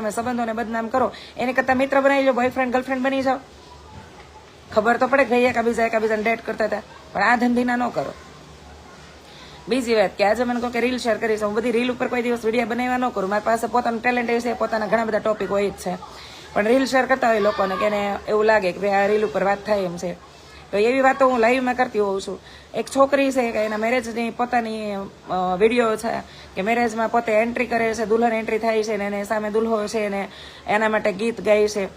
તમે સંબંધોને બદનામ કરો એને કરતા મિત્ર બનાવી લો, બોયફ્રેન્ડ ગર્લફ્રેન્ડ બની જાઓ. ખબર તો પડે કે એકાબીજાને ડેટ કરતા હતા, પણ આ ધંધીના ન કરો. બીજી વાત કે આજે મને કહો કે રીલ શેર કરીશ, હું બધી રીલ ઉપર કોઈ દિવસ વિડીયો બનાવવા ન કરું. મારી પાસે પોતાનું ટેલેન્ટ એ છે, પોતાના ઘણા બધા ટોપિક હોય જ છે, પણ રીલ શેર કરતા હોય લોકોને કે એને એવું લાગે કે ભાઈ આ રીલ ઉપર વાત થાય એમ છે. તો એવી વાતો હું લાઈવમાં કરતી હોઉં છું. એક છોકરી છે કે એના મેરેજની પોતાની વિડીયો છે કે મેરેજમાં પોતે એન્ટ્રી કરે છે, દુલ્હન એન્ટ્રી થાય છે ને એને સામે દુલ્હો છે ને એના માટે ગીત ગાય છે.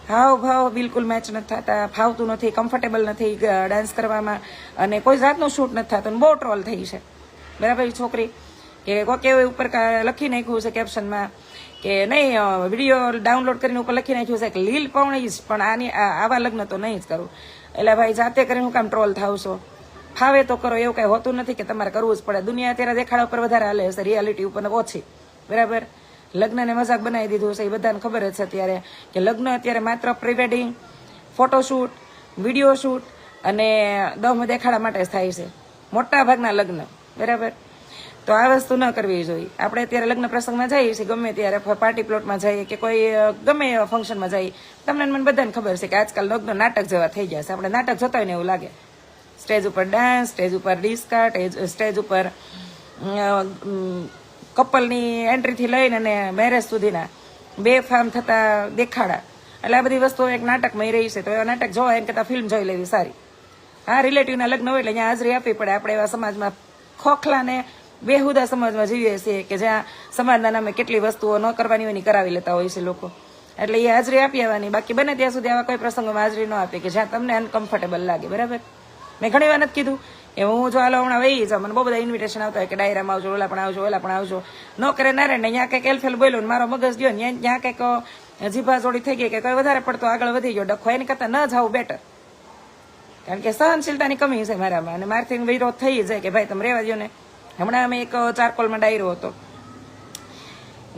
હાવ ભાવ બિલકુલ મેચ નથી થતા, ફાવતું નથી, કમ્ફર્ટેબલ નથી ડાન્સ કરવામાં, અને કોઈ જાતનું શૂટ નથી થતું, બહુ ટ્રોલ થઈ છે. બરાબર. છોકરી કે કોકે ઉપર લખી નાખ્યું છે કેપ્શનમાં કે નહીં, વિડીયો ડાઉનલોડ કરીને ઉપર લખી નાખ્યું છે કે લીલ પૌણીશ, પણ આની આવા લગ્ન તો નહીં જ કરું. એટલે ભાઈ જાતે કરીને હું કામ ટ્રોલ થાવ છો? ફાવે તો કરો, એવું કઈ હોતું નથી કે તમારે કરવું જ પડે. દુનિયા અત્યારે દેખાડા ઉપર વધારે હાલે છે, રિયાલિટી ઉપર ઓછી. બરાબર. લગ્નને મજાક બનાવી દીધું છે, એ બધાને ખબર જ છે અત્યારે કે લગ્ન અત્યારે માત્ર pre wedding, photoshoot, video shoot અને દમ દેખાડા માટે જ થાય છે, મોટા ભાગના લગ્ન. બરાબર. તો આ વસ્તુ ન કરવી જોઈએ. આપણે અત્યારે લગ્ન પ્રસંગમાં જઈએ છીએ, ગમે ત્યારે પાર્ટી પ્લોટમાં જઈએ કે કોઈ ગમે એવા ફંક્શનમાં જઈએ, તમને મને બધાને ખબર છે કે આજકાલ લગ્ન નાટક જેવા થઈ ગયા છે. આપણે નાટક જોતા હોય ને એવું લાગે. સ્ટેજ ઉપર ડાન્સ, સ્ટેજ ઉપર ડિસ્કા, સ્ટેજ ઉપર કપલની એન્ટ્રીથી લઈને અને મેરેજ સુધીના બેફામ થતા દેખાડા, એટલે આ બધી વસ્તુઓ એક નાટકમાં રહી છે. તો એવા નાટક જોવા એમ કરતાં ફિલ્મ જોઈ લેવી સારી. હા, રિલેટિવના લગ્ન હોય એટલે અહીંયા હાજરી આપવી પડે. આપણે એવા સમાજમાં ખોખલા ને બેહુદા સમાજમાં જીવીએ છીએ કે જ્યાં સમાજના નામે કેટલી વસ્તુઓ ન કરવાની હોય કરાવી લેતા હોય છે લોકો. એટલે એ હાજરી આપી આવવાની. બાકી બને ત્યાં સુધી આવા કોઈ પ્રસંગોમાં હાજરી ન આપે કે જ્યાં તમને અનકમ્ફર્ટેબલ લાગે. બરાબર. મેં ઘણી વાર નથી કીધું કે હું જો હાલો હમણાં વહી જાઉં, મને બહુ બધા ઇન્વિટેશન આવતા હોય કે ડાયરામાં આવજો, ઓલા પણ આવજો, ઓલા પણ આવજો. ન કરે ના રે ને ત્યાં કંઈક એલફેલ બોલ્યો ને મારો મગજ ગયો ને ત્યાં કંઈક જીભા જોડી થઈ ગઈ કે કોઈ વધારે પડતો આગળ વધી ગયો ડખો, એની કરતાં ન જવું બેટર. કારણ કે સહનશીલતાની કમી છે મારામાં, અને મારથી વિરોધ થઈ જાય કે ભાઈ તમે રહેવા દો ને. હમણાં અમે એક ચારકોલમાં ડાયરો હતો,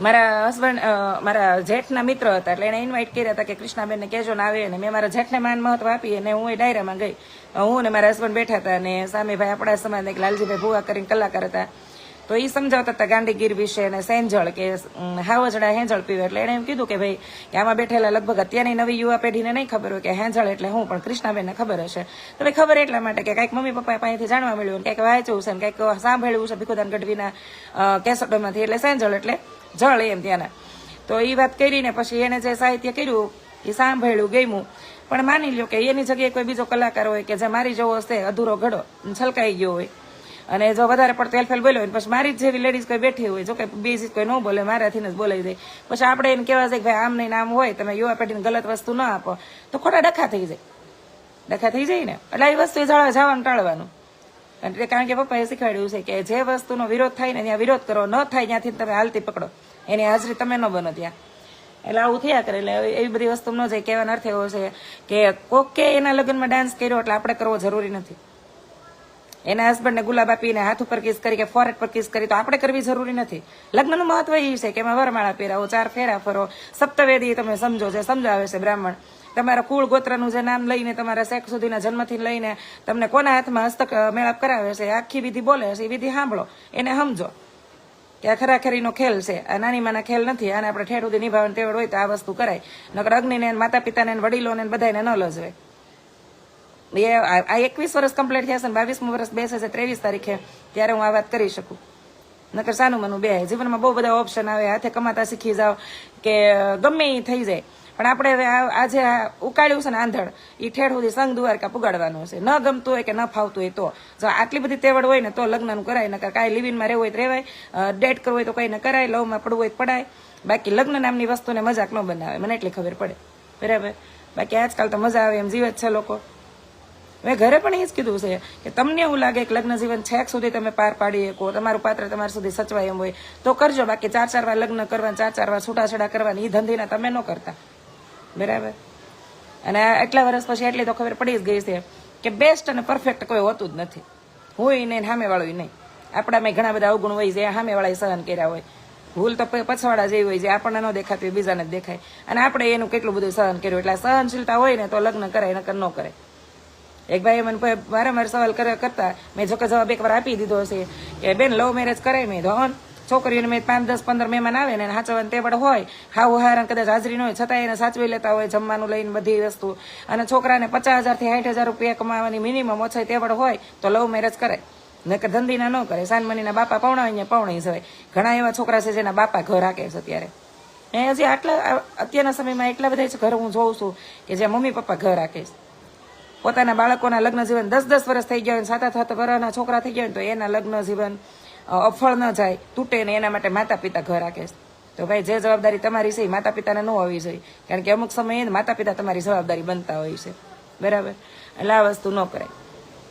મારા હસબન્ડ મારા જેઠના મિત્ર હતા, એટલે એને ઇન્વાઇટ કર્યા હતા કે કૃષ્ણાબેનને કહેજો ને આવે. ને મેં મારા જેઠને માન મહત્વ આપી અને હું એ ડાયરામાં ગઈ. હું ને મારા હસબન્ડ બેઠા હતા અને સામે ભાઈ આપણા સમાજના એક લાલજીભાઈ ભુવા કરીને કલાકાર હતા. તો એ સમજાવતા હતા ગાંધીગીર વિશે અને સેંજળ કે હાવજડા હેંજળ પીવે. એટલે એને એમ કીધું કે ભાઈ કે આમાં બેઠેલા લગભગ અત્યારની નવી યુવા પેઢીને નહીં ખબર હોય કે હેંજળ એટલે હું, પણ કૃષ્ણાબેનને ખબર હશે. તો ભાઈ ખબર એટલા માટે કે કંઈક મમ્મી પપ્પા પાસેથી જાણવા મળ્યું, કંઈક વાંચ્યું છે, કંઈક સાંભળ્યું છે ભીખુદાન ગઢવીના કેસેટોમાંથી. એટલે સેંજળ એટલે જળ એમ ત્યાંના. તો એ વાત કરીને પછી એને જે સાહિત્ય કર્યું એ સાંભળ્યું, ગમ્યું. પણ માની લ્યો કે એની જગ્યાએ કોઈ બીજો કલાકાર હોય કે જે મારી જેવો હશે અધૂરો ઘડો છલકાઈ ગયો હોય અને જો વધારે પડતો એલફેલ બોલ્યો હોય, પછી મારી જ જેવી લેડીઝ કોઈ બેઠી હોય, જો કે બીજી કોઈ ન બોલે, મારાથી જ બોલાવી દે, પછી આપણે એને કહેવા છે કે ભાઈ આમ નહીં આમ હોય, તમે યુવા પેઢીને ગલત વસ્તુ ન આપો, તો ખોટા ડખા થઈ જાય ને. એટલે એ વસ્તુ જવાનું ટાળવાનું. કારણ કે પપ્પાએ શીખવાડ્યું છે કે જે વસ્તુનો વિરોધ થાય ને ત્યાં વિરોધ કરો, ન થાય ત્યાંથી તમે હાલતી પકડો, એની હાજરી તમે ન બનો ત્યાં. એટલે આવું થયા કરે. એટલે એવી બધી વસ્તુ ન જાય. કહેવાનો અર્થ એવો છે કે કોકે એના લગ્નમાં ડાન્સ કર્યો એટલે આપણે કરવો જરૂરી નથી. એના હસબન્ડને ગુલાબ આપીને હાથ ઉપર કિસ કરી કે ફોરેટ પર કિસ કરી તો આપણે કરવી જરૂરી નથી. લગ્નનું મહત્વ એ છે કે એમાં વરમાળા પહેરાવો, 4 ફેરા ફરો, સપ્તવેદી તમે સમજો છે, સમજાવે છે બ્રાહ્મણ. તમારા કુળ ગોત્રનું જે નામ લઈને તમારા શેખ સુધીના જન્મથી લઈને તમને કોના હાથમાં હસ્તક મેળાપ કરાવે છે, આખી વિધિ બોલે છે, એ વિધિ સાંભળો, એને સમજો કે આ ખરાખરીનો ખેલ છે, આ નાની માના ખેલ નથી. આને આપણે ઠેઠ સુધી નિભાવવાની તેવડ હોય તો આ વસ્તુ કરાય. નકર અગ્નિને, માતા પિતાને, વડીલોને બધાને ન લજવે. આ 21 વર્ષ કમ્પ્લીટ થયા છે ને 22મું વર્ષ બેસે છે 23 તારીખે, ત્યારે હું આ વાત કરી શકું. નકર સાનું મનું બે જીવનમાં બહુ બધા ઓપ્શન આવે. હાથે કમાતા શીખી જાઓ કે ગમે એ થઈ જાય. પણ આપણે હવે આજે ઉકાળ્યું છે ને આંધળ, એ ઠેઠ સુધી સંઘ દ્વારકા પુગાડવાનું છે. ન ગમતું હોય કે ન ફાવતું હોય તો જો આટલી બધી તેવડ હોય ને તો લગ્નનું કરાય. નકર કાંઈ લિવિનમાં રહેવું હોય તો રહેવાય, ડેટ કરવું હોય તો કંઈ ન કરાય, લવમાં પડવું હોય તો પડાય. બાકી લગ્ન નામની વસ્તુને મજાક ન બનાવે, મને એટલી ખબર પડે. બરાબર. બાકી આજકાલ તો મજા આવે એમ જીવે જ છે લોકો. મેં ઘરે પણ એ જ કીધું છે કે તમને એવું લાગે કે લગ્ન જીવન છેક સુધી તમે પાર પાડી શકો, તમારું પાત્ર તમારા સુધી સચવાય એમ હોય તો કરજો. બાકી 4 વાર લગ્ન કરવા, 4 વાર છૂટાછેડા કરવાની એ ધંધીના તમે ન કરતા. બરાબર. અને એટલા વર્ષ પછી એટલી તો ખબર પડી જ ગઈ છે કે બેસ્ટ અને પરફેક્ટ કોઈ હોતું જ નથી. હોય નહીં, સામેવાળું નહીં. આપણામાં ઘણા બધા અવગુણ હોય જે સામેવાળાએ સહન કર્યા હોય. ભૂલ તો પછવાડા જેવી હોય જે આપણને ન દેખાતી હોય, બીજાને જ દેખાય. અને આપણે એનું કેટલું બધું સહન કર્યું. એટલે સહનશીલતા હોય ને તો લગ્ન કરાય, નકર ન કરે. એક ભાઈ મને વારંવાર સવાલ કરતા, મેં જોકે જવાબ એકવાર આપી દીધો છે કે બેન લવ મેરેજ કરાય. મેં તો છોકરીઓને મેં 5, 10, 15 મહેમાન આવે ને સાચવવાનું તેવડ હોય, ખાવું હારણ કદાચ હાજરી ન હોય છતાં એને સાચવી લેતા હોય, જમવાનું લઈને બધી વસ્તુ, અને છોકરાને 50,000 થી 60,000 રૂપિયા કમાવાની મિનિમમ ઓછાઈ તેવડ હોય તો લવ મેરેજ કરે, નકર ધંધીના ન કરે. સાનમનીના બાપા પૌણાવીને પૌણી જવાય. ઘણા એવા છોકરા છે જેના બાપા ઘર રાખે છે અત્યારે. હજી અત્યારના સમયમાં એટલા બધા ઘર હું જોઉં છું કે જ્યાં મમ્મી પપ્પા ઘર રાખે છે. પોતાના બાળકોના લગ્ન જીવન 10-10 વર્ષ થઈ ગયા હોય, 7-7 વર્ષના છોકરા થઈ ગયા હોય તો એના લગ્ન જીવન અફળ ન જાય, તૂટે ને, એના માટે માતા પિતા ઘર રાખે છે. તો ભાઈ જે જવાબદારી તમારી છે એ માતા પિતાને ન હોવી જોઈએ, કારણ કે અમુક સમયે માતા પિતા તમારી જવાબદારી બનતા હોય છે, બરાબર. એટલે આ વસ્તુ ન કરાય.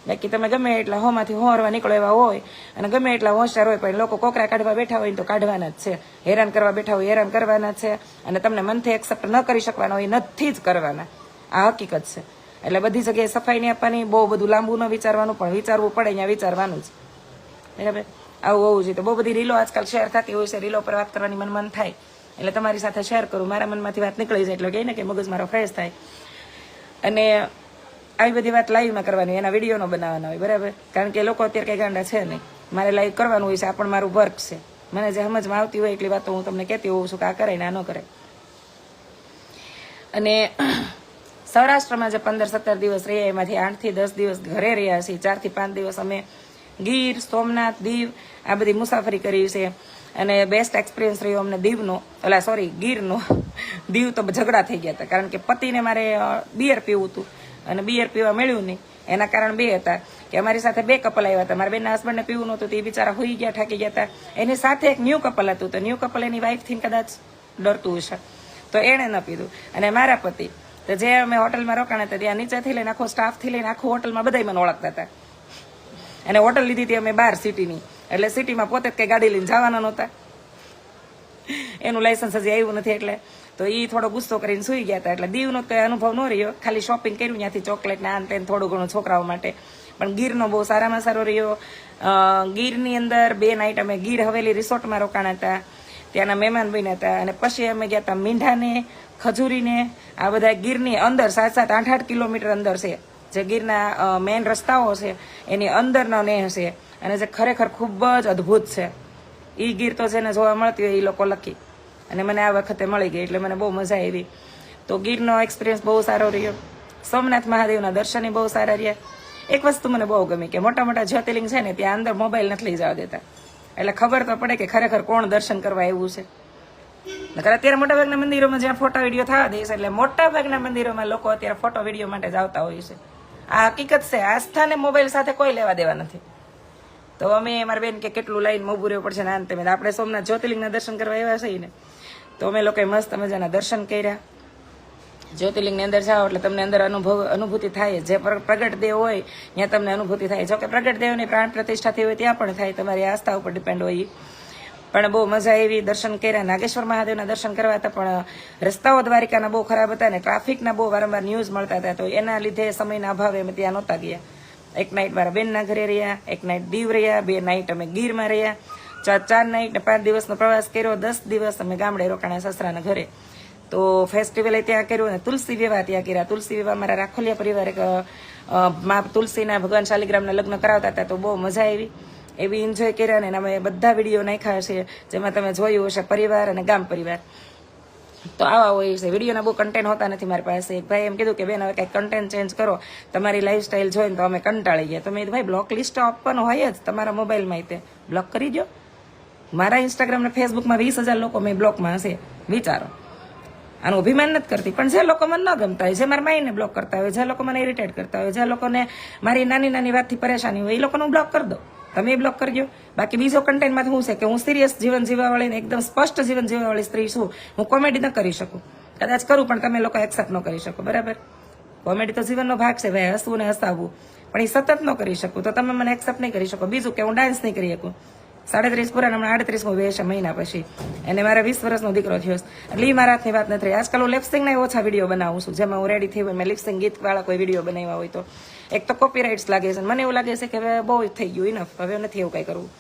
બાકી તમે ગમે એટલા હોમાંથી હોરવા નીકળો એવા હોય અને ગમે એટલા હોશિયાર હોય, પણ લોકો કોકરા કાઢવા બેઠા હોય તો કાઢવાના જ છે, હેરાન કરવા બેઠા હોય હેરાન કરવાના જ છે, અને તમને મનથી એક્સેપ્ટ ન કરી શકવાના હોય નથી જ કરવાના. આ હકીકત છે. એટલે બધી જગ્યાએ સફાઈ નહીં આપવાની, બહુ બધું લાંબુ ન વિચારવાનું, પણ વિચારવું પડે અહીંયા વિચારવાનું જ, બરાબર. આવું હોવું જોઈએ. તો બહુ બધી રીલો આજકાલ શેર થતી હોય છે, રીલો પર વાત કરવાની મન થાય એટલે તમારી સાથે શેર કરું, મારા મનમાંથી વાત નીકળી જાય એટલે કહે ને કે મગજ મારો ફ્રેશ થાય. અને આવી બધી વાત લાઈવ ના કરવાની, એના વિડીયો ન બનાવવાના હોય, બરાબર. કારણ કે લોકો અત્યારે કઈ ગાંડા છે નહીં, મારે લાઈવ કરવાનું હોય છે, આ પણ મારું વર્ક છે. મને જે સમજમાં આવતી હોય એટલી વાતો હું તમને કહેતી હોઉં છું કે આ કરે ને આ ન કરે. અને સૌરાષ્ટ્રમાં જે 15-17 દિવસ રહ્યા એમાંથી 8 થી 10 દિવસ ઘરે રહ્યા છીએ, 4 થી 5 દિવસ અમે ગીર, સોમનાથ, દીવ આ બધી મુસાફરી કરી છે. અને બેસ્ટ એક્સપિરિયન્સ રહ્યો અમને દીવનો, ગીરનો. દીવ તો ઝઘડા થઈ ગયા હતા, કારણ કે પતિને મારે બિયર પીવું હતું અને બિયર પીવા મળ્યું નહીં. એના કારણ બે હતા કે અમારી સાથે 2 કપલ આવ્યા હતા. મારા બેનના હસબન્ડને પીવું નહોતું, તે બિચારા હોઈ ગયા, થાકી ગયા હતા. એની સાથે એક ન્યૂ કપલ હતું, તો ન્યૂ કપલ એની વાઈફથી કદાચ ડરતું હશે તો એણે ન પીધું. અને મારા પતિ તો જે અમે હોટલમાં રોકાણા હતા ત્યાં નીચેથી લઈને આખો સ્ટાફથી લઈને આખું હોટલમાં બધા મને ઓળખતા હતા. અને હોટલ લીધી હતી અમે બહાર સિટીની, એટલે સિટીમાં પોતે જ કઈ ગાડી લઈને જવાના નહોતા, એનું લાયસન્સ હજી આવ્યું નથી, એટલે તો એ થોડો ગુસ્સો કરીને સુઈ ગયા હતા. એટલે દીવનો કઈ અનુભવ ન રહ્યો, ખાલી શોપિંગ કર્યું ત્યાંથી ચોકલેટ ને આન તેન થોડું ઘણું છોકરાઓ માટે. પણ ગીરનો બહુ સારામાં સારો રહ્યો. ગીરની અંદર 2 નાઇટ અમે ગીર હવેલી રિસોર્ટમાં રોકાણા હતા, ત્યાંના મહેમાન બન્યા હતા. અને પછી અમે ગયા હતા મીંઢાને, ખજૂરીને, આ બધા ગીરની અંદર 7-7, 8-8 કિલોમીટર અંદર છે જે ગીરના મેઇન રસ્તાઓ છે, એની અંદરનો નેહ છે. અને જે ખરેખર ખૂબ જ અદ્ભુત છે. એ ગીર તો જેને જોવા મળતી હોય એ લોકો લકી, અને મને આ વખતે મળી ગઈ એટલે મને બહુ મજા આવી. તો ગીરનો એક્સપિરિયન્સ બહુ સારો રહ્યો. સોમનાથ મહાદેવના દર્શન બહુ સારા રહ્યા. એક વસ્તુ મને બહુ ગમી કે મોટા મોટા જ્યોતિર્લિંગ છે ને ત્યાં અંદર મોબાઈલ નથી લઈ જવા દેતા, એટલે ખબર તો પડે કે ખરેખર કોણ દર્શન કરવા આવ્યું છે. નકર અત્યારે મોટાભાગના મંદિરોમાં જ્યાં ફોટો વિડીયો થવા દે છે, એટલે મોટાભાગના મંદિરોમાં લોકો અત્યારે ફોટો વિડીયો માટે જ આવતા હોય છે. આ હકીકત છે. આસ્થાને મોબાઈલ સાથે કોઈ લેવા દેવા નથી. તો અમે મારા બેન કે કેટલું લાઈનમાં ઊભું રહેવું પડશે ને અંતે આપણે સોમનાથ જ્યોતિર્લિંગના દર્શન કરવા આવ્યા છીએ ને, તો અમે લોકોએ મસ્ત મજાના દર્શન કર્યા. જ્યોતિર્લિંગની અંદર જાઓ એટલે તમને અંદર અનુભૂતિ થાય, જે પ્રગટ દેવ હોય ત્યાં તમને અનુભૂતિ થાય. જોકે પ્રગટ દેવની પ્રાણ પ્રતિષ્ઠા થઈ હોય ત્યાં પણ થાય, તમારી આસ્થા ઉપર ડિપેન્ડ હોય. પણ બહુ મજા આવી, દર્શન કર્યા. નાગેશ્વર મહાદેવના દર્શન કરવા હતા, પણ રસ્તાઓ દ્વારિકાના બહુ ખરાબ હતા ને ટ્રાફિકના બહુ વારંવાર ન્યૂઝ મળતા હતા, તો એના લીધે સમયના અભાવે અમે ત્યાં નહોતા ગયા. 1 નાઇટ મારા બેનના ઘરે રહ્યા, 1 નાઇટ દીવ રહ્યા, 2 નાઇટ અમે ગીરમાં રહ્યા, 4 નાઇટ ને 5 દિવસનો પ્રવાસ કર્યો. 10 દિવસ અમે ગામડે રોકાણા સસરાના ઘરે. તો ફેસ્ટિવલ ત્યાં કર્યું અને તુલસી વિવાહ ત્યાં કર્યા. તુલસી વિવાહ મારા રાખોલિયા પરિવારે મા તુલસીના ભગવાન શાલિગ્રામના લગ્ન કરાવતા હતા, તો બહુ મજા આવી. એવી એન્જોય કર્યા ને અમે બધા વિડીયો નાખ્યા છે જેમાં તમે જોયું હશે પરિવાર અને ગામ પરિવાર. તો આવા હોય છે. વિડીયોના બહુ કન્ટેન્ટ હોતા નથી મારી પાસે. એક ભાઈ એમ કીધું કે બેન હવે કંઈક કન્ટેન્ટ ચેન્જ કરો, તમારી લાઈફસ્ટાઈલ જોઈને તો અમે કંટાળી ગયા. તો મેં ભાઈ બ્લોક લિસ્ટ આપવાનું હોય જ તમારા મોબાઈલમાં, તે બ્લોક કરી દો. મારા ઇન્સ્ટાગ્રામ ને ફેસબુકમાં 20,000 લોકો મેં બ્લોકમાં હશે, વિચારો. આનું અભિમાન નથી કરતી, પણ જે લોકો મને ન ગમતા હોય, જે મારા માઈને બ્લોક કરતા હોય, જે લોકો મને ઇરિટેટ કરતા હોય, જે લોકોને મારી નાની નાની વાતથી પરેશાની હોય, એ લોકોને હું બ્લોક કરી દઉં. તમે બ્લોક કરજો. બાકી બીજો કન્ટેન્ટમાં શું છે કે હું સિરિયસ જીવન જીવવાવાળી ને એકદમ સ્પષ્ટ જીવન જીવવાવાળી સ્ત્રી છું. હું કોમેડી ન કરી શકું, કદાચ કરું પણ તમે લોકો એક્સેપ્ટ ન કરી શકો, બરાબર. કોમેડી તો જીવનનો ભાગ છે ભાઈ, હસવું ને હસાવવું, પણ એ સતત ન કરી શકું તો તમે મને એક્સેપ્ટ નહીં કરી શકો. બીજું કે હું ડાન્સ નહીં કરી શકું. 37 પૂરા હમણાં 38મો વેશ મહિના પછી, અને મારા 20 વર્ષનો દીકરો થયો, એટલે એ મારા હાથની વાત નથી. આજકાલ હું લિપસિંગના ઓછા વિડીયો બનાવું છું, જેમાં હું રેડી થઈ હોય, મેં લિપસિંગ ગીત વાળા કોઈ વિડીયો બનાવ્યા હોય તો એક તો કોપીરાઇટ્સ લાગે છે. મને એવું લાગે છે કે હવે બહુ થઈ ગયું, ઇનફ, હવે નથી એવું કંઈ કરવું.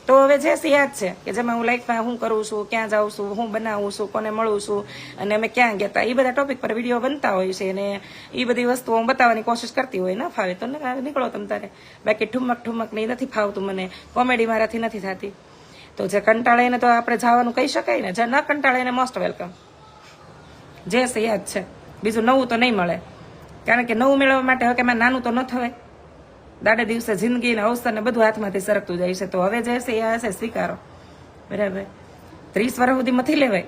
તો હવે જે યાદ છે કે જેમાં હું લાઈફમાં શું કરું છું, ક્યાં જાઉં છું, હું બનાવું છું, કોને મળું છું, અને અમે ક્યાં ગયા હતા, એ બધા ટોપિક પર વિડીયો બનતા હોય છે. અને એ બધી વસ્તુઓ હું બતાવવાની કોશિશ કરતી હોય. ન ફાવે તો નીકળો તમ તારે. બાકી ઠુમક નહીં નથી ફાવતું મને, કોમેડી મારાથી નથી થતી. તો જે કંટાળે એને તો આપણે જવાનું કહી શકાય ને, જે ન કંટાળે એને મોસ્ટ વેલકમ. જે છે યાદ છે, બીજું નવું તો નહીં મળે, કારણ કે નવું મેળવવા માટે હવે કે નાનું તો ન થવાય. દાડે દિવસે જિંદગી ને અવસર ને બધું હાથમાંથી સરકતું જાય છે. તો હવે જે છે એ હશે સ્વીકારો, બરાબર. 30 વર્ષ સુધી મથી લેવાય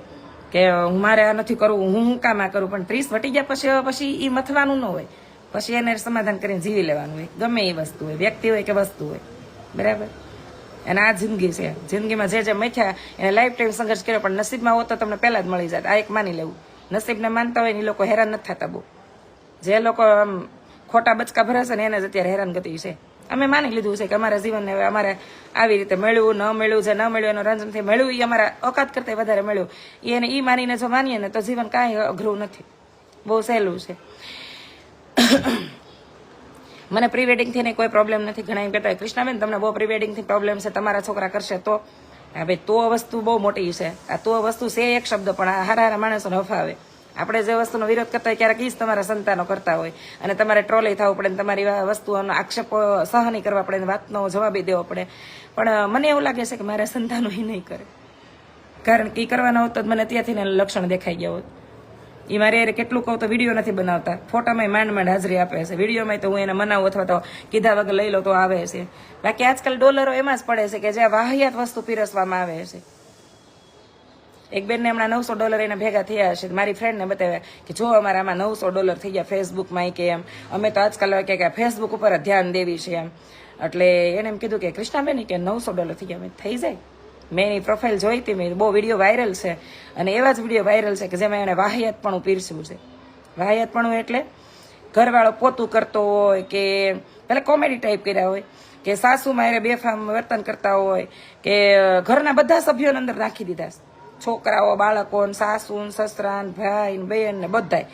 કે હું મારે આ નથી કરવું, હું કામ આ કરું, પણ 30 વટી ગયા પછી એ મથવાનું ન હોય. પછી એને સમાધાન કરીને જીવી લેવાનું હોય, ગમે એ વસ્તુ હોય, વ્યક્તિ હોય કે વસ્તુ હોય, બરાબર. અને આ જિંદગી છે, જિંદગીમાં જે મથ્યા એને લાઈફ ટાઈમ સંઘર્ષ કર્યો, પણ નસીબમાં હોત તો તમને પહેલા જ મળી જાય. આ એક માની લેવું. નસીબને માનતા હોય ને એ લોકો હેરાન નથી થતા બહુ. જે લોકો આમ ખોટા બચકા ભરાશે ને એને જ અત્યારે હેરાનગતિ છે. અમે માની લીધું છે કે અમારા જીવનને હવે અમારે આવી રીતે મળ્યું ન મળ્યું, જે ન મળ્યું એનો રંજનથી મળ્યું એ અમારા ઓકાત કરતાં વધારે મળ્યું. એને એ માનીને જો માનીએ ને તો જીવન કાંઈ અઘરું નથી, બહુ સહેલું છે. મને પ્રી વેડિંગથી ને કોઈ પ્રોબ્લેમ નથી. ઘણા એમ કહેતા હોય કૃષ્ણાબેન તમને બહુ પ્રી વેડિંગથી પ્રોબ્લેમ છે, તમારા છોકરા કરશે તો. હા ભાઈ, તો વસ્તુ બહુ મોટી છે. આ તો વસ્તુ છે એક શબ્દ, પણ આ હારા માણસોને હફાવે. આપણે જે વસ્તુનો વિરોધ કરતા હોય ક્યારેક ઈ જ તમારા સંતાનો કરતા હોય, અને તમારે ટ્રોલી થવું પડે, તમારી વસ્તુઓનો આક્ષેપો સહની કરવા પડે, વાતનો જવાબી દેવો પડે. પણ મને એવું લાગે છે કે મારા સંતાનો એ નહીં કરે, કારણ કે એ કરવાના હોત તો મને ત્યાંથી લક્ષણ દેખાઈ ગયા હોત. એ મારે યાર કેટલું કહું તો વિડીયો નથી બનાવતા, ફોટામાં માંડ હાજરી આપે છે, વિડીયોમાં તો હું એને મનાવું અથવા તો કીધા વગર લઈ લો તો આવે છે. બાકી આજકાલ ડોલરો એમાં જ પડે છે કે જે વાહિયાત વસ્તુ પીરસવામાં આવે છે. એક બેનને હમણાં $900 એને ભેગા થયા હશે, મારી ફ્રેન્ડને બતાવ્યા કે જો અમારા આમાં $900 થઈ ગયા ફેસબુકમાં, કે એમ અમે તો આજકાલ કે ફેસબુક ઉપર જ ધ્યાન દેવી છે એમ. એટલે એને એમ કીધું કે કૃષ્ણાબેન કે $900 થઈ ગયા. થઈ જાય. મેં એની પ્રોફાઇલ જોઈ હતી, મેં બહુ વિડીયો વાયરલ છે, અને એવા જ વિડીયો વાયરલ છે કે જેમાં એને વાહિયાતપણું પીરસ્યું છે. વાહિયાતપણું એટલે ઘરવાળો પોતું કરતો હોય કે પેલા કોમેડી ટાઈપ કર્યા હોય, કે સાસુ મારે બેફામ વર્તન કરતા હોય, કે ઘરના બધા સભ્યોને અંદર નાખી દીધા, છોકરાઓ, બાળકો, સાસુ, સસરા, ભાઈ, બહેન ને બધાય.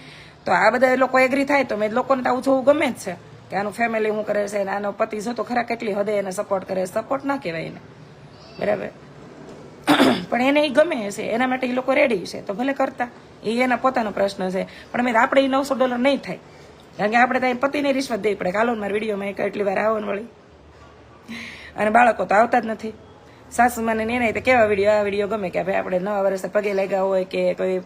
તો આ બધા લોકો એગ્રી થાય તો મેં લોકોને તો આવું જોવું ગમે જ છે કે આનું ફેમિલી શું કરે છે, આનો પતિ જો તો ખરા કેટલી હદે એને સપોર્ટ કરે. સપોર્ટ ના કહેવાય એને, બરાબર, પણ એને એ ગમે છે, એના માટે એ લોકો રેડી છે, તો ભલે કરતા, એ એના પોતાનો પ્રશ્ન છે. પણ મેં આપણે એ $900 નહીં થાય, કારણ કે આપણે ત્યાં પતિને રિશ્વત દેવી પડે. કાલો મારા વિડીયોમાં એટલી વાર આવવાનું વળી, અને બાળકો તો આવતા જ નથી. સાસુમાને એને તો કેવા વિડીયો, આ વિડીયો ગમે કે ભાઈ આપણે નવા વર્ષે પગે લાગ્યા હોય કે કોઈ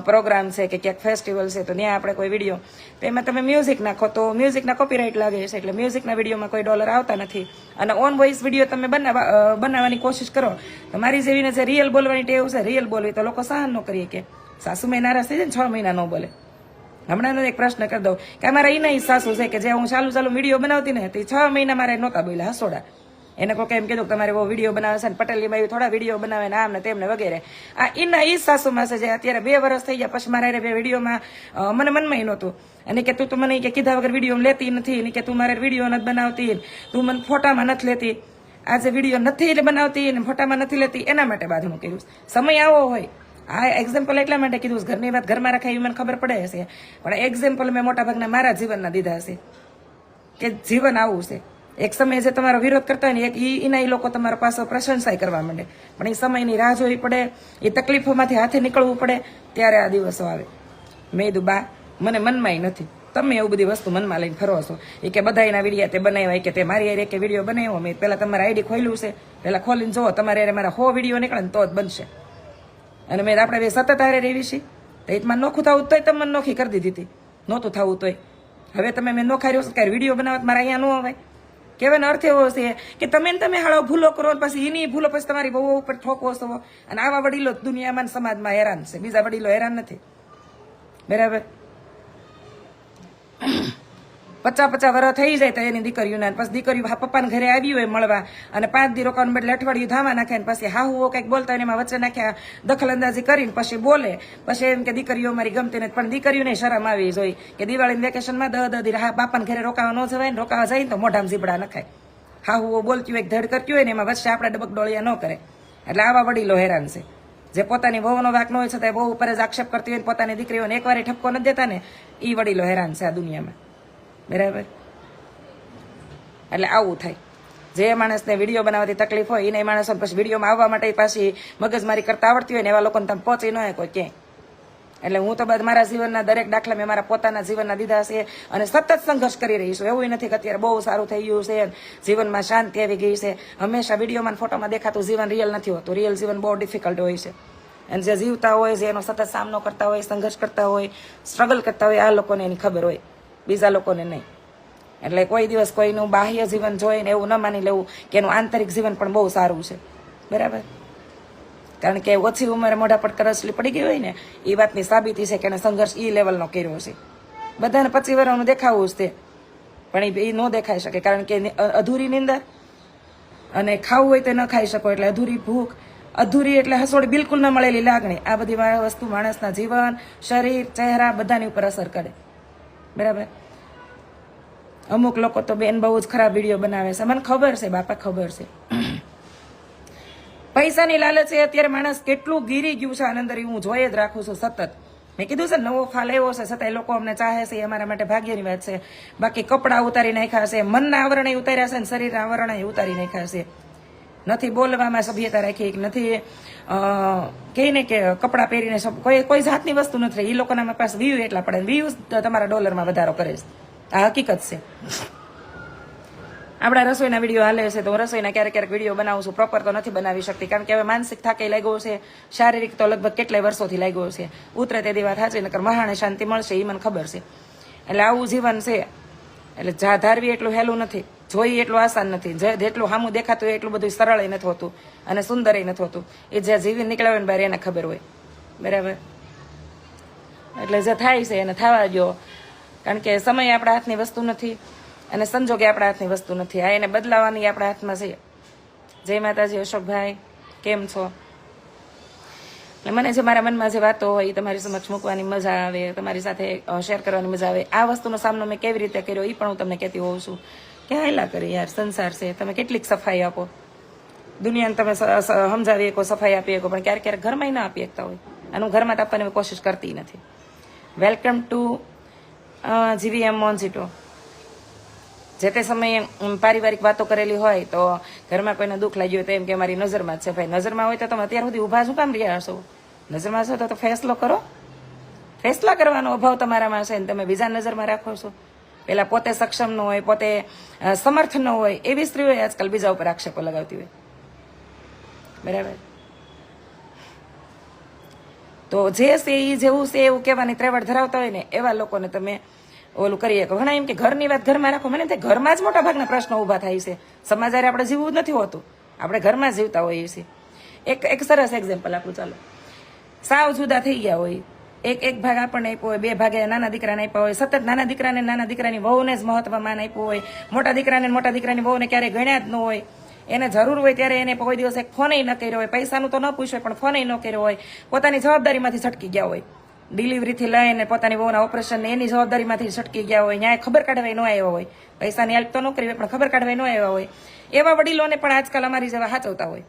પ્રોગ્રામ છે કે ક્યાંક ફેસ્ટિવલ છે તો ત્યાં આપણે કોઈ વિડીયો, તો એમાં તમે મ્યુઝિક નાખો તો મ્યુઝિકના કોપીરાઇટ લાગે છે, એટલે મ્યુઝિકના વિડીયોમાં કોઈ ડોલર આવતા નથી. અને ઓન વોઇસ વિડીયો તમે બનાવવાની કોશિશ કરો તો મારી જેવીને જે રિયલ બોલવાની ટેવ છે, રિયલ બોલવી, તો લોકો સહન ન કરીએ કે સાસુમાં નારાજ થઈ જાય ને 6 મહિના ન બોલે. હમણાંનો એક પ્રશ્ન કરી દઉં કે અમારા એના સાસુ છે કે જે હું ચાલુ વિડીયો બનાવતી ને તે 6 મહિના મારે નહોતા બોલ્યા, હસોડા. એને કોઈ એમ કીધું તમારે બહુ વિડીયો બનાવે છે ને પટેલની બાઈ થોડા વિડીયો બનાવે ને આમ ને તેમને વગેરે. આ એના એ સાસુમાં છે જે અત્યારે 2 વર્ષ થઈ ગયા પછી મારે વિડીયોમાં મને મનમાં નહોતું, અને કે તું તો મને કે કીધા વગર વિડીયો લેતી નથી, કે તું મારે વિડીયો નથી બનાવતી, તું મને ફોટામાં નથી લેતી. આજે વિડીયો નથી એટલે બનાવતી ને ફોટામાં નથી લેતી, એના માટે બાંધણું કર્યું. સમય આવો હોય, આ એક્ઝામ્પલ એટલા માટે કીધું, ઘરની વાત ઘરમાં રાખાય મને ખબર પડે હશે, પણ એક્ઝામ્પલ મેં મોટા ભાગના મારા જીવનના દીધા હશે કે જીવન આવું છે. એક સમયે જે તમારો વિરોધ કરતા હોય ને એના એ લોકો તમારા પાસે પ્રશંસા કરવા માંડે, પણ એ સમયની રાહ જોવી પડે, એ તકલીફોમાંથી હાથે નીકળવું પડે, ત્યારે આ દિવસો આવે. મેં કીધું બા મને મનમાં નથી, તમે એવું બધી વસ્તુ મનમાં લઈને ફરો છો. એ કે બધા એના વિડીયા તે બનાવ્યા, કે તે મારી યાર કે વિડીયો બનાવ્યો, મેં પહેલાં તમારા આઈડી ખોલ્યું છે, પહેલાં ખોલીને જુઓ, તમારે યાર મારા 100 વિડીયો નીકળે ને તો જ બનશે. અને મેં આપણે બે સતત હારે રહેવી છે, તો એમાં નોખું થવું તોય તમે નોખી કરી દીધી હતી, નહોતું થવું તોય. હવે તમે મેં નોખા રહ્યો છો કે વિડીયો બનાવવા મારા અહીંયા ન આવે. કહેવાનો અર્થ એવો છે કે તમે હાળો ભૂલો કરો, પછી એની ભૂલો પછી તમારી બહુ ઉપર ઠોકો છો, અને આવા વડીલો દુનિયામાં સમાજમાં હેરાન છે, બીજા વડીલો હેરાન નથી, બરાબર. 50 વર્ષ થઈ જાય તો એની દીકરીઓના, પછી દીકરીઓ પપ્પાને ઘરે આવી હોય મળવા, અને 5 દી રોકાવાનું બદલે અઠવાડિયું ધામા નાખે, ને પછી હાહુઓ કંઈક બોલતા એમાં વચ્ચે નાખ્યા દખલ અંદાજી કરીને પછી બોલે, પછી એમ કે દીકરીઓ મારી ગમતી નથી. પણ દીકરીઓને શરમ આવી જોઈએ કે દિવાળીના વેકેશનમાં 10 દી બાપાને ઘરે રોકાવા ન જવાય ને, રોકાવા જાય ને તો મોઢામાં ઝીબડા નખાય. હાહુઓ બોલતી હોય, ધડ કરતી હોય ને એમાં વચ્ચે આપણે ડબક ડોળિયા ન કરે. એટલે આવા વડીલો હેરાન છે, જે પોતાની વહુનો વાંક ન હોય છતાં બહુ ઉપર જ આક્ષેપ કરતી હોય, પોતાની દીકરીઓને એકવાર ઠપકો નથી દેતા ને, એ વડીલો હેરાન છે આ દુનિયામાં, બરાબર. એટલે આવું થાય. જે માણસને વિડીયો બનાવવાથી તકલીફ હોય એને માણસો પછી વિડીયોમાં આવવા માટે પાછી મગજમારી કરતા આવડતી હોય ને એવા લોકોને તમે પહોંચી ન હોય કોઈ ક્યાંય. એટલે હું તો મારા જીવનના દરેક દાખલા મેં મારા પોતાના જીવનના દીધા છે અને સતત સંઘર્ષ કરી રહી છું. એવું નથી કે અત્યારે બહુ સારું થઈ ગયું છે, જીવનમાં શાંતિ આવી ગઈ છે. હંમેશા વિડીયોમાં ફોટોમાં દેખાતું જીવન રિયલ નથી હોતું. રિયલ જીવન બહુ ડિફિકલ્ટ હોય છે. અને જે જીવતા હોય છે, એનો સતત સામનો કરતા હોય, સંઘર્ષ કરતા હોય, સ્ટ્રગલ કરતા હોય, આ લોકોને એની ખબર હોય, બીજા લોકોને નહીં. એટલે કોઈ દિવસ કોઈનું બાહ્ય જીવન જોઈને એવું ન માની લેવું કે એનું આંતરિક જીવન પણ બહુ સારું છે. બરાબર? કારણ કે ઓછી ઉંમરે મોઢા પર કરસલી પડી ગઈ હોય ને એ વાતની સાબિતી છે કે એને સંઘર્ષ એ લેવલનો કર્યો છે. બધાને 25 વર્ષનું દેખાવું જ તે, પણ એ ન દેખાઈ શકે કારણ કે અધૂરી નિંદર અને ખાવું હોય તો ન ખાઈ શકો એટલે અધૂરી ભૂખ, અધૂરી એટલે હસોડી બિલકુલ ન મળેલી લાગણી. આ બધી વસ્તુ માણસના જીવન, શરીર, ચહેરા બધાની ઉપર અસર કરે. બરાબર? અમુક લોકો તો બેન બહુ જ ખરાબ વિડીયો બનાવે છે, મને ખબર છે બાપા, ખબર છે. પૈસાની લાલચે અત્યારે માણસ કેટલું ગીરી ગયું છે આની અંદર, હું જોઈ જ રાખું છું સતત. મેં કીધું છે નવો ફાલ એવો છે, છતાંય લોકો અમને ચાહે છે, એ અમારા માટે ભાગ્યની વાત છે. બાકી કપડાં ઉતારી નાખ્યા છે, મનના આવરણે ઉતાર્યા છે, ને શરીરના આવરણે ઉતારી નાખ્યા છે. નથી બોલવામાં સભ્યતા રાખી, નથી કહીને કે કપડાં પહેરીને કોઈ જાતની વસ્તુ નથી. એ લોકોના પાસે વ્યૂ એટલા પડે, વ્યૂ તમારા ડોલરમાં વધારો કરે છે. આ હકીકત છે. આપણા રસોઈના વિડીયો હાલે છે તો હું રસોઈના ક્યારેક વિડીયો બનાવું છું. પ્રોપર તો નથી બનાવી શકતી કારણ કે હવે માનસિક થાકે લાગ્યો છે, શારીરિક તો લગભગ કેટલાય વર્ષોથી લાગ્યો છે. ઉતરે તે દી વાત સાચી, નકર મહાણે શાંતિ મળશે એ મને ખબર છે. એટલે આવું જીવન છે. એટલે ધારવી એટલું હેલું નથી, જોઈ એટલું આસાન નથી. જેટલું સામું દેખાતું હોય એટલું બધું સરળ નથી હોતું અને સુંદર નથી હોતું. એ જ્યાં જીવી નીકળ્યા હોય ને બહાર એને ખબર હોય. બરાબર? એટલે જે થાય છે એને થવા દો, કારણ કે સમય આપણા હાથની વસ્તુ નથી અને સંજોગે આપણા હાથની વસ્તુ નથી. આ એને બદલાવાની આપણા હાથમાં છે. જય માતાજી અશોકભાઈ, કેમ છો? એટલે મને જે મારા મનમાં જે વાતો હોય એ તમારી સમક્ષ મૂકવાની મજા આવે, તમારી સાથે શેર કરવાની મજા આવે. આ વસ્તુનો સામનો મેં કેવી રીતે કર્યો એ પણ હું તમને કહેતી હોઉં છું કે હાયલા કરી યાર, સંસાર છે, તમે કેટલીક સફાઈ આપો, દુનિયાને તમે સમજાવી શકો, સફાઈ આપી શકો, પણ ક્યારેક ઘરમાં ના આપી શકતા હોય. અને હું ઘરમાં આપવાની કોશિશ કરતી નથી. Welcome to GVM મોન્ઝીટો. જે તે સમયે પારિવારિક વાતો કરેલી હોય તો ઘરમાં કોઈને દુઃખ લાગ્યું હોય તો એમ કે મારી નજરમાં જ છે. ભાઈ નજરમાં હોય તો તમે અત્યાર સુધી ઊભા શું કામ રહ્યા હશો? નજરમાં છો તો ફેસલો કરો. ફેસલા કરવાનો અભાવ તમારામાં છે ને તમે બીજા નજરમાં રાખો છો. પેલા પોતે સક્ષમ ન હોય, પોતે સમર્થ ન હોય એવી સ્ત્રીઓ આજકાલ બીજા ઉપર આક્ષેપો લગાવતી હોય. બરાબર? તો જે છે એ જેવું છે એવું કહેવાની ત્રેવડ ધરાવતા હોય ને એવા લોકોને તમે ઓલું કરીએ. ઘણા એમ કે ઘરની વાત ઘરમાં રાખો. મને તે ઘરમાં જ મોટા ભાગના પ્રશ્નો ઊભા થાય છે. સમાજારે આપણે જીવવું જ નથી હોતું, આપણે ઘરમાં જ જીવતા હોઈએ છીએ. એક સરસ એક્ઝામ્પલ આપું, ચાલો. સાવ જુદા થઈ ગયા હોય, એક ભાગ આપણને આપ્યો હોય, 2 ભાગે નાના દીકરાને આપ્યા હોય, સતત નાના દીકરાને નાના દીકરાની વહુને જ મહત્વ માન આપ્યું હોય, મોટા દીકરાની વહુને ક્યારેય ગણ્યા જ ન હોય. એને જરૂર હોય ત્યારે એને કોઈ દિવસ એક ફોન ન કર્યો હોય, પૈસાનું તો ન પૂછ્યું પણ ફોન ન કર્યો હોય, પોતાની જવાબદારીમાંથી છટકી ગયા હોય, ડિલિવરીથી લઈને પોતાની વહુના ઓપરેશન એની જવાબદારીમાંથી છટકી ગયા હોય, ન્યાય ખબર કાઢવાય ન આવ્યા હોય, પૈસાની હેલ્પ તો ન કરી હોય પણ ખબર કાઢવાય ન આવ્યા હોય. એવા વડીલોને પણ આજકાલ અમારી જેવા સાચવતા હોય.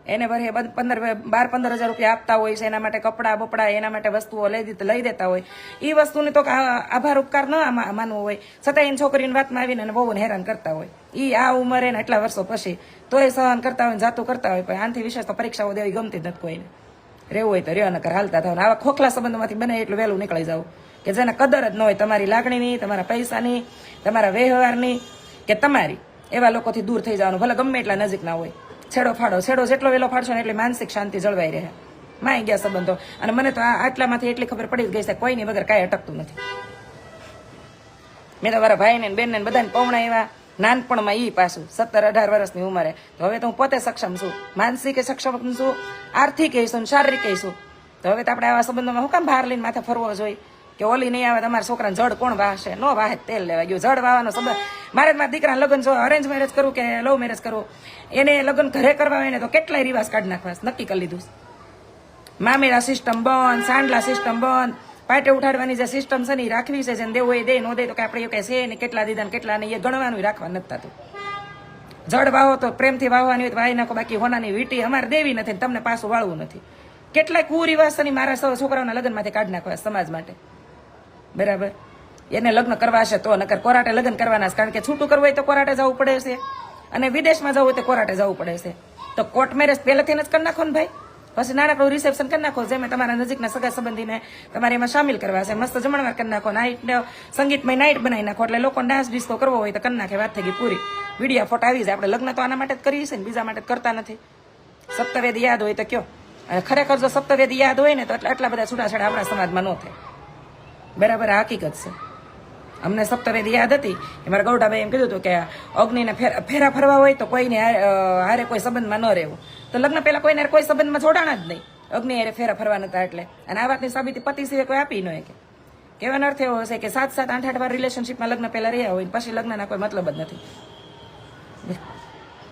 એને વરે 12-15 હજાર રૂપિયા આપતા હોય છે, એના માટે કપડાં બપડા, એના માટે વસ્તુઓ લઈ દેતા હોય. એ વસ્તુને તો આભાર ઉપકાર ન માનવો હોય, છતાં એની છોકરીની વાતમાં આવીને બહુને હેરાન કરતા હોય. એ આ ઉંમરે ને એટલા વર્ષો પછી તોય સહન કરતા હોય, જાતું કરતા હોય. પણ આનાથી વિશેષ તો પરીક્ષાઓ દેવી ગમતી જ નથી કોઈને. રહેવું હોય તો રહ્યો, નકર હાલતા થાવ. આવા ખોખલા સંબંધોમાંથી બને એટલું વહેલું નીકળી જાવ કે જેને કદર જ ન હોય તમારી લાગણીની, તમારા પૈસાની, તમારા વ્યવહારની કે તમારી. એવા લોકોથી દૂર થઈ જવાનું, ભલે ગમે એટલા નજીક ના હોય. છેડો જેટલો વહેલો ફાડશો ને એટલે માનસિક શાંતિ જળવાઈ રહે. માઈ ગયા સંબંધો. અને મને તો આટલામાંથી એટલી ખબર પડી જ ગઈ છે કોઈની વગર કાંઈ અટકતું નથી. મેં તો મારા ભાઈને બેનને બધાને પૌણા એવા નાનપણમાં ઈ પાછું 17-18 વર્ષની ઉંમરે. તો હવે તો હું પોતે સક્ષમ છું, માનસિક સક્ષમ છું, આર્થિક છું, શારીરિક છું. તો હવે તો આપણે આવા સંબંધોમાં હું કામ બહાર લઈને માથે ફરવો જોઈએ કે ઓલી નહીં આવે તમારા છોકરાને જડ કોણ વાહશે? નો વાહે, તેલ લેવા ગયું. જડ વાવાનો સંબંધ. મારે મારા દીકરાને લગ્ન જો અરેન્જ મેરેજ કરું કે લવ મેરેજ કરું, એને લગ્ન ઘરે કરવા હોય ને તો કેટલાય રિવાજ કાઢી નાખવા નક્કી કરી લીધું. મામેરા સિસ્ટમ બંધ, સાંડલા સિસ્ટમ બંધ, પાટે ઉઠાડવાની જે સિસ્ટમ છે ને એ રાખવી છે. જેને દેવું એ દે, નો દે તો કે આપણે એવું કહે છે ને કેટલા દીધા ને કેટલા નહીં, એ ગણવાનું રાખવા નથી થતું. જડ વાવો તો પ્રેમથી વાવવાની હોય તો વાવી નાખો, બાકી હોનાની વીટી અમારે દેવી નથી, તમને પાછું વાળવું નથી. કેટલાય કુરિવાજ છે મારા છોકરાઓના લગ્નમાંથી કાઢી નાખવા સમાજ માટે. બરાબર? એને લગ્ન કરવા છે તો, નકર કોરાટે લગ્ન કરવાના છે. કારણ કે છૂટું કરવું હોય તો કોરાટે જવું પડે છે, અને વિદેશમાં જવું હોય તો કોરાટે જવું પડે છે. તો કોર્ટ મેરેજ પહેલેથી જ કરી નાખો ને ભાઈ. પછી નાનકડું રિસેપ્શન કરી નાખો, જેમાં તમારા નજીકના સગા સંબંધીને તમારે એમાં સામેલ કરવા છે, મસ્ત જમણવાર કરી નાખો, નાઇટ સંગીતમય નાઇટ બનાવી નાખો, એટલે લોકો ડાન્સ ડિસ્કો કરવો હોય તો કરી નાખે, વાત થઈ ગઈ પૂરી. વિડીયો ફોટો આવી જાય. આપણે લગ્ન તો આના માટે જ કરીએ છીએ ને, બીજા માટે કરતા નથી. સપ્તવેદ યાદ હોય તો કયો. અને ખરેખર જો સપ્તવેદ યાદ હોય ને તો આટલા બધા છૂટાછેડા આપણા સમાજમાં ન થાય. બરાબર, આ હકીકત છે. અમને સપ્તવેદ યાદ હતી કે મારા ગૌડાભાઈ એમ કીધું હતું કે અગ્નિને ફેરા ફરવા હોય તો કોઈને હારે કોઈ સંબંધમાં ન રહેવું. તો લગ્ન પહેલા કોઈને કોઈ સંબંધમાં જોડાણા જ નહીં, અગ્નિ હારે ફેરા ફરવા નતા એટલે. અને આ વાતની સાબિતી પતિ સિવાય કોઈ આપી ન કે. કહેવાનો અર્થ એવો હશે કે 7-7, 8-8 વાર રિલેશનશીપમાં લગ્ન પહેલા રહ્યા હોય, પછી લગ્નના કોઈ મતલબ જ નથી.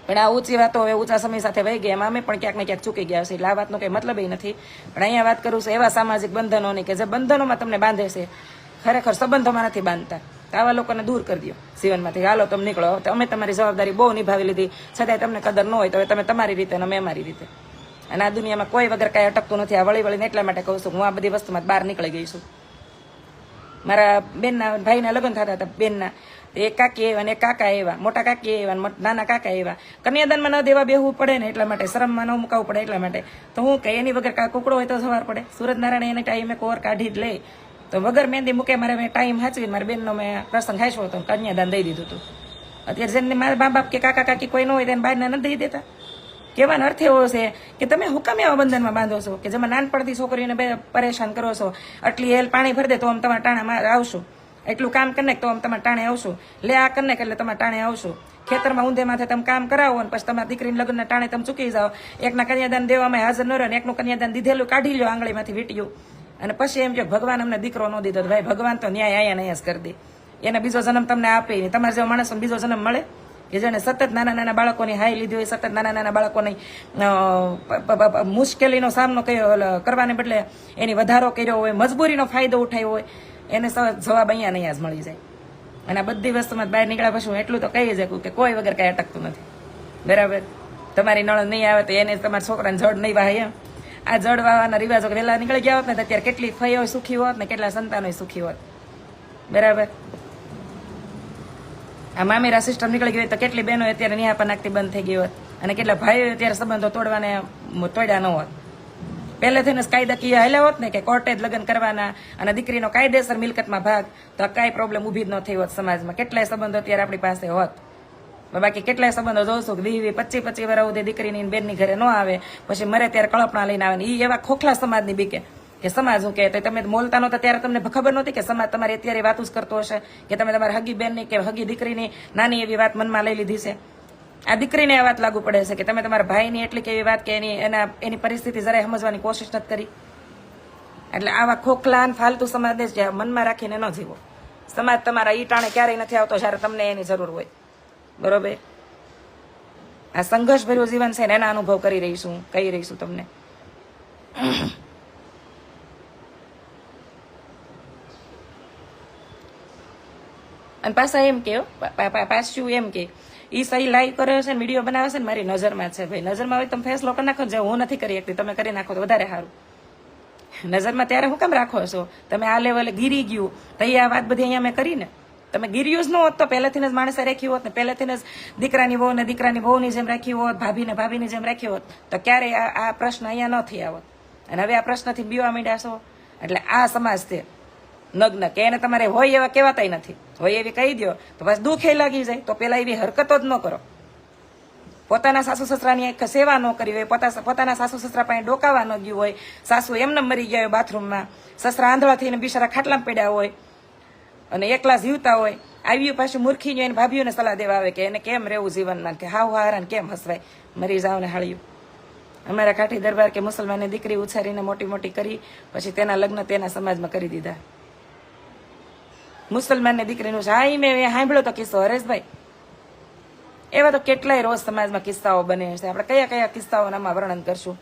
પણ આ ઊંચી વાતો હવે ઊંચા સમય સાથે વહી ગયા, એમાં અમે પણ ક્યાંક ને ક્યાંક ચૂકી ગયા છે, એટલે આ વાતનો કંઈ મતલબ નથી. પણ અહીંયા વાત કરું છું એવા સામાજિક બંધનોની કે જે બંધનોમાં તમને બાંધે છે, ખરેખર સંબંધોમાં નથી બાંધતા. તો આવા લોકોને દૂર કરી દો જીવનમાંથી. હાલો તમે નીકળો, અમે તમારી જવાબદારી બહુ નિભાવી લીધી, છતાંય તમને કદર ન હોય તો તમે તમારી રીતે અને અમે અમારી રીતે. અને આ દુનિયામાં કોઈ વગર કાંઈ અટકતું નથી. આ વળી વળીને એટલા માટે કહું છું, હું આ બધી વસ્તુમાં બહાર નીકળી ગઈ છું. મારા બેનના ભાઈના લગ્ન થતા હતા, બેનના એક કાકી આવ્યા ને એક કાકા આવ્યા, મોટા કાકી આવ્યા, નાના કાકા આવ્યા. કન્યાદાનમાં ન દેવા બેહવું પડે ને એટલા માટે, શરમમાં ન મુકાવવું પડે એટલા માટે. તો હું કઈ એની વગર કુકડો હોય તો સવાર પડે. સૂરજનારાયણ એને ટાઈમે કોર કાઢી જ લે, તો વગર મહેંદી મૂકે મારે મેં ટાઈમ હાચવી મારી બેનનો મેં પ્રસંગ હાચ્યો હતો, કન્યાદાન દઈ દીધું હતું. અત્યારે જેમને મારા મા બાપ કે કાકા કાકી કોઈ ન હોય તેને બહારના નથી દઈ દેતા. કહેવાનો અર્થ એવો છે કે તમે હુકમ એવા બંધનમાં બાંધો છો કે જેમાં નાનપણથી છોકરીઓને પરેશાન કરો છો. આટલી હેલ પાણી ભરી દે તો આમ તમારા ટાણામાં આવશું, એટલું કામ કરી નાખ તો આમ તમારે ટાણે આવશું, લે આ કરી નાખ એટલે તમારે ટાણે આવશું. ખેતરમાં ઊંધે માથે તમે કામ કરાવો અને પછી તમારી દીકરીના લગ્નના ટાણે તમે ચૂકી જાઓ. એકના કન્યાદાન દેવામાં હાજર ન રહે ને એકનું કન્યાદાન દીધેલું કાઢી લો આંગળીમાંથી વીટ્યું. અને પછી એમ કે ભગવાન અમને દીકરો ન દીધો. ભાઈ ભગવાન તો ન્યાય અહીંયા ને અહીંયા જ કરી દે. એને બીજો જન્મ તમને આપે નહીં. તમારા જેવા માણસોને બીજો જન્મ મળે કે જેને સતત નાના નાના બાળકોની હાઈ લીધી હોય, સતત નાના નાના બાળકોની મુશ્કેલીનો સામનો કરવાને બદલે એની વધારો કર્યો હોય, મજબૂરીનો ફાયદો ઉઠાવ્યો હોય, એને જવાબ અહીંયા ને અહીંયા જ મળી જાય. અને આ બધી વસ્તુમાં બહાર નીકળ્યા પછી હું એટલું તો કહી શકું કે કોઈ વગર કાંઈ અટકતું નથી. બરાબર, તમારી નળ નહીં આવે તો એને તમારા છોકરાને જડ નહીં વાય. એમ આ જડ વાવાના રિવાજો વહેલા નીકળી ગયા હોત ને તો અત્યારે કેટલી ફઈઓ સુખી હોત ને કેટલા સંતાનો સુખી હોત. બરાબર, આ મામેરા સિસ્ટમ નીકળી ગઈ તો કેટલી બહેનો અત્યારે નિહાપા નાખતી બંધ થઈ ગઈ હોત, અને કેટલા ભાઈઓ અત્યારે સંબંધો તોડવાને તોડ્યા ન હોત. પહેલેથી જ કાયદાકીય હાલ્યા હોત ને કે કોર્ટે જ લગ્ન કરવાના અને દીકરીનો કાયદેસર મિલકતમાં ભાગ, તો કાંઈ પ્રોબ્લેમ ઊભી જ ન થઈ હોત સમાજમાં. કેટલાય સંબંધો અત્યારે આપણી પાસે હોત. બાકી કેટલાય સંબંધો જોઉં કે 20-25 વર્ષ સુધી દીકરીની બેનની ઘરે ન આવે, પછી મરે ત્યારે કળપણા લઈને આવે ને. એ એવા ખોખલા સમાજની બીકે કે સમાજ શું કહે. તમે બોલતા નહોતા ત્યારે તમને ખબર નહોતી કે સમાજ તમારી અત્યારે વાતું જ કરતો હશે કે તમે તમારી હગી બેનની કે હગી દીકરીની નાની એવી વાત મનમાં લઈ લીધી છે. આ દીકરીને આ વાત લાગુ પડે છે કે તમે તમારા ભાઈની એટલી કેવી વાત કે એની પરિસ્થિતિ જરાય સમજવાની કોશિશ નથી કરી. એટલે આવા ખોખલા ફાલતુ સમાજને જ મનમાં રાખીને ન જીવો. સમાજ તમારા ઈ ટાણે ક્યારેય નથી આવતો જ્યારે તમને એની જરૂર હોય. બરોબર, આ સંઘર્ષ ભર્યું જીવન છે ને એના અનુભવ કરી રહીશું તમને. અને પાછા એમ કે પાછું એમ કે એ સહી લાઈવ કરે છે ને વિડીયો બનાવે છે ને મારી નજરમાં છે. ભાઈ નજરમાં હોય તમે ફેસલો કરી નાખો, જે હું નથી કરી શકતી તમે કરી નાખો તો વધારે સારું. નજરમાં ત્યારે હું કેમ રાખો છો? તમે આ લેવલે ગીરી ગયું તો આ વાત બધી અહીંયા મેં કરીને તમે ગીર્યું જ ન હોત તો પહેલેથી જ માણસે રાખી હોત ને, પહેલેથી જ દીકરાની વહુ ને દીકરાની વહુની જેમ રાખી હોત, ભાભીને ભાભીની જેમ રાખી હોત તો ક્યારેય આ પ્રશ્ન અહીંયા ન થઈ આવત. અને હવે આ પ્રશ્નથી બીવા માંડ્યા છો. એટલે આ સમાજ છે નગ્ન કે એને તમારે હોય એવા કહેવાતાય નથી. હોય એવી કહી દો તો બસ દુઃખે લાગી જાય. તો પેલા એવી હરકતો જ ન કરો. પોતાના સાસુ સસરાની સેવા ન કરી હોય, પોતાના સાસુ સસરા પાસે ડોકાવા ન ગયું હોય, સાસુ એમને મરી ગયા હોય બાથરૂમમાં, સસરા આંધળા થઈને બિચારા ખાટલામાં પડ્યા હોય અને એકલા જીવતા હોય, આવ્યું પાછું મૂર્ખી એને ભાભીઓને સલાહ દેવા આવે કે એને કેમ રહેવું જીવનમાં, કે હાવ હારાને કેમ હસવાય, મરી જાવ ને હાળ્યું. અમારા કાઠી દરબાર કે મુસલમાનની દીકરી ઉછારીને મોટી મોટી કરી પછી તેના લગ્ન તેના સમાજમાં કરી દીધા. મુસલમાનની દીકરીનું છે. હા, મેં સાંભળ્યો તો કિસ્સો હરેશભાઈ. એવા તો કેટલાય રોજ સમાજમાં કિસ્સાઓ બને છે. આપણે કયા કયા કિસ્સાઓનામાં વર્ણન કરશું?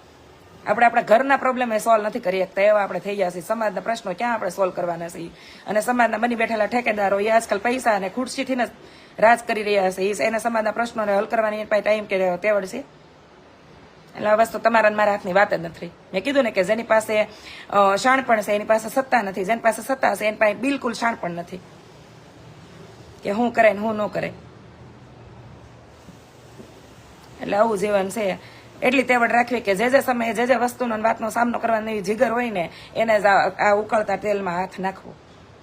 આપણે આપણા ઘરના પ્રોબ્લેમ સોલ્વ નથી કરી શકતા એવા આપણે થઈ ગયા છીએ. સમાજના પ્રશ્નો ક્યાં આપણે સોલ્વ કરવાના છીએ? અને સમાજના બની બેઠેલા ઠેકેદારો એ આજકાલ પૈસા અને ખુરશીથી જ રાજ કરી રહ્યા છે. એને સમાજના પ્રશ્નોને હલ કરવાની પાસે ટાઈમ કે તેવડ છે. એટલે આ વસ્તુ તમારા મારા હાથની વાત જ નથી. મેં કીધું ને કે જેની પાસે શાણપણ છે એની પાસે સત્તા નથી, જેની પાસે સત્તા છે એની પાસે બિલકુલ શાણપણ નથી કે હું કરે ને હું ન કરે. એટલે આવું જીવન છે. એટલી તેવડ રાખવી કે જે સમયે જે વસ્તુનો અને વાતનો સામનો કરવાની જીગર હોય ને એને જ આ ઉકળતા તેલમાં હાથ નાખવો.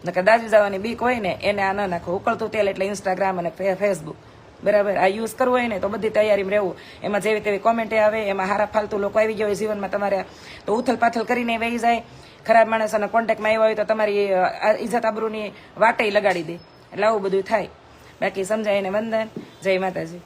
નકર દાજી જવાની બીક હોય ને એને આ ન નાખવું. ઉકળતું તેલ એટલે ઇન્સ્ટાગ્રામ અને ફેસબુક, બરાબર. આ યુઝ કરવું હોય ને તો બધી તૈયારીમાં રહેવું. એમાં જેવી તેવી કોમેન્ટ આવે, એમાં હારા ફાલતુ લોકો આવી ગયા હોય જીવનમાં તમારે, તો ઉથલ પાથલ કરીને વહી જાય. ખરાબ માણસોના કોન્ટેક્ટમાં આવ્યા હોય તો તમારી ઇજ્જત આબરૂની વાટે લગાડી દે. એટલે આવું બધું થાય. બાકી સમજાય એને વંદન. જય માતાજી.